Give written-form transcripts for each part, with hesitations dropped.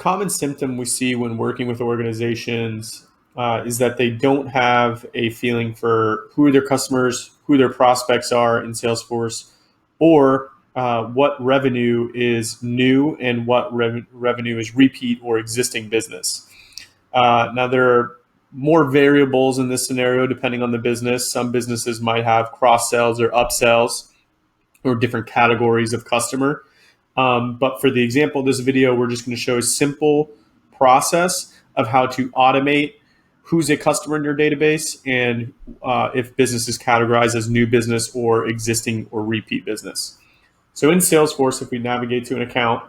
common symptom we see when working with organizations is that they don't have a feeling for who their customers, who their prospects are in Salesforce, or what revenue is new and what revenue is repeat or existing business. Now, there are more variables in this scenario depending on the business. Some businesses might have cross-sells or upsells or different categories of customer. But for the example of this video, we're just going to show a simple process of how to automate who's a customer in your database and if business is categorized as new business or existing or repeat business. So in Salesforce, if we navigate to an account,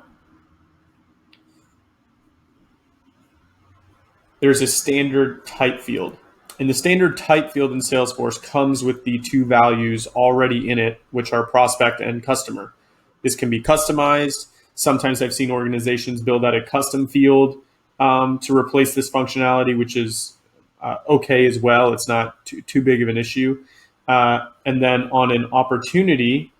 there's a standard type field. And the standard type field in Salesforce comes with the two values already in it, which are prospect and customer. This can be customized. Sometimes I've seen organizations build out a custom field to replace this functionality, which is okay as well. It's not too big of an issue. And then on an opportunity,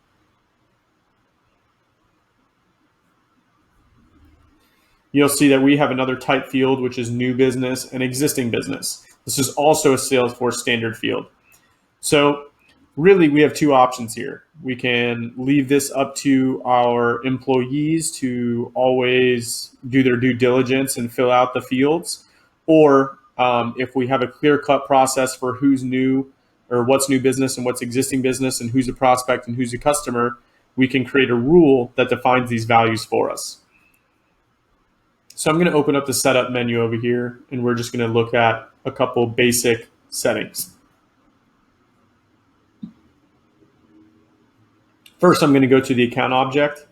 you'll see that we have another type field, which is new business and existing business. This is also a Salesforce standard field. So really, we have two options here. We can leave this up to our employees to always do their due diligence and fill out the fields. Or if we have a clear-cut process for who's new or what's new business and what's existing business and who's a prospect and who's a customer, we can create a rule that defines these values for us. So I'm going to open up the setup menu over here, and we're just going to look at a couple basic settings. First, I'm going to go to the account object,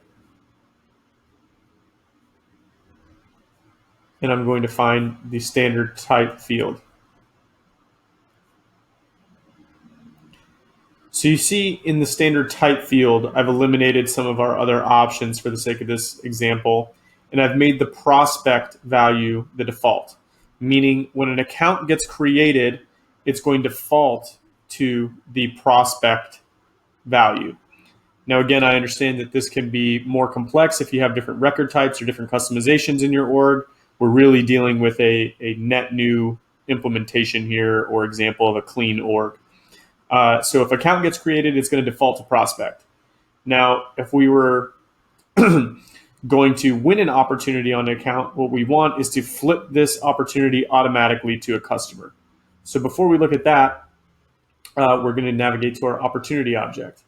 and I'm going to find the standard type field. So you see in the standard type field, I've eliminated some of our other options for the sake of this example, and I've made the prospect value the default, meaning when an account gets created, it's going to default to the prospect value. Now, again, I understand that this can be more complex if you have different record types or different customizations in your org. We're really dealing with a net new implementation here or example of a clean org. So if account gets created, it's going to default to prospect. Now, if we were going to win an opportunity on an account, what we want is to flip this opportunity automatically to a customer. So before we look at that, we're going to navigate to our opportunity object.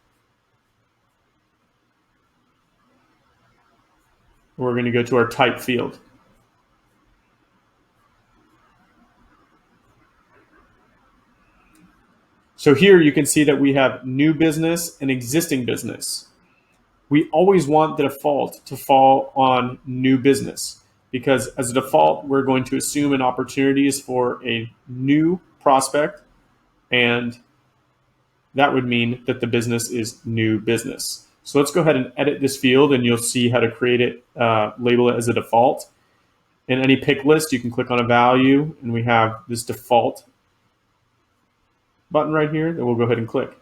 We're going to go to our type field. So here you can see that we have new business and existing business. We always want the default to fall on new business because as a default, we're going to assume an opportunity is for a new prospect, and that would mean that the business is new business. So let's go ahead and edit this field, and you'll see how to create it, label it as a default. In any pick list, you can click on a value, and we have this default button right here that we'll go ahead and click.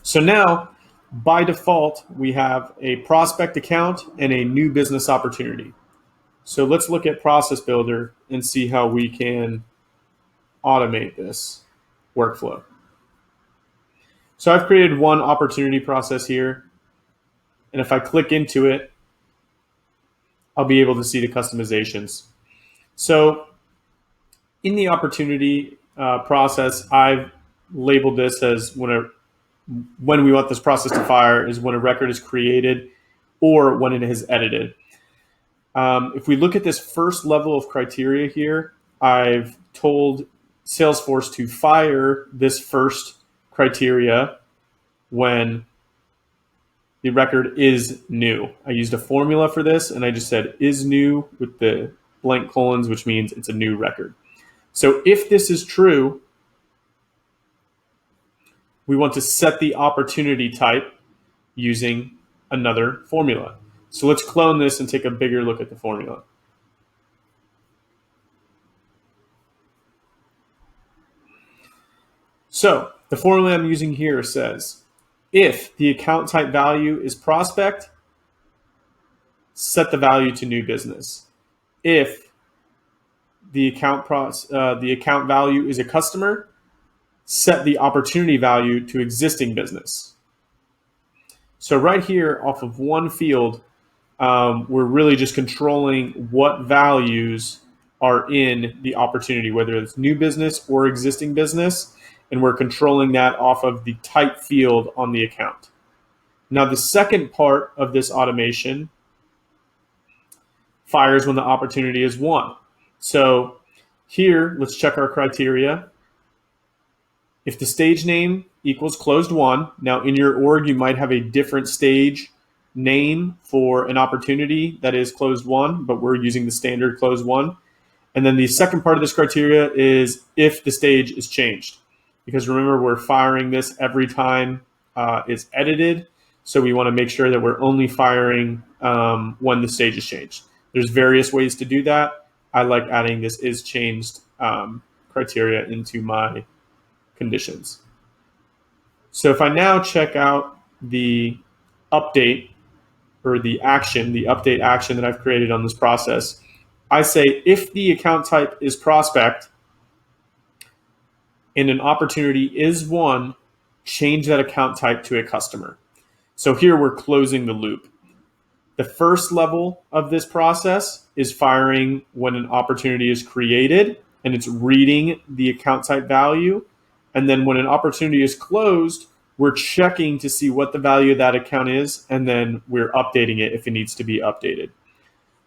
So now, by default, we have a prospect account and a new business opportunity. So let's look at Process Builder and see how we can automate this workflow. So I've created one opportunity process here, and if I click into it, I'll be able to see the customizations. So in the opportunity process, I've labeled this as when we want this process to fire is when a record is created or when it is edited. If we look at this first level of criteria here, I've told Salesforce to fire this first criteria when the record is new. I used a formula for this, and I just said is new with the blank colons, which means it's a new record. So if this is true, we want to set the opportunity type using another formula. So let's clone this and take a bigger look at the formula. So the formula I'm using here says, if the account type value is prospect, set the value to new business. if the account value is a customer, set the opportunity value to existing business. So right here off of one field, we're really just controlling what values are in the opportunity, whether it's new business or existing business, and we're controlling that off of the type field on the account. Now, the second part of this automation fires when the opportunity is won. So here, let's check our criteria. If the stage name equals closed won, now in your org, you might have a different stage name for an opportunity that is closed won, but we're using the standard closed won. And then the second part of this criteria is if the stage is changed. Because remember, we're firing this every time it's edited. So we want to make sure that we're only firing when the stage is changed. There's various ways to do that. I like adding this is changed criteria into my conditions. So if I now check out the update or the update action that I've created on this process, I say if the account type is prospect and an opportunity is won, change that account type to a customer. So here we're closing the loop. The first level of this process is firing when an opportunity is created and it's reading the account type value. And then when an opportunity is closed, we're checking to see what the value of that account is, and then we're updating it if it needs to be updated.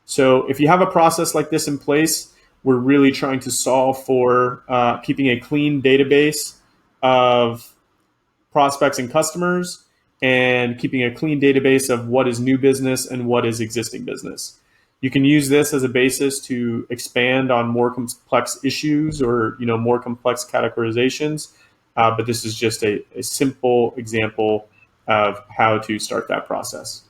So if you have a process like this in place, we're really trying to solve for keeping a clean database of prospects and customers, and keeping a clean database of what is new business and what is existing business. You can use this as a basis to expand on more complex issues or more complex categorizations, but this is just a simple example of how to start that process.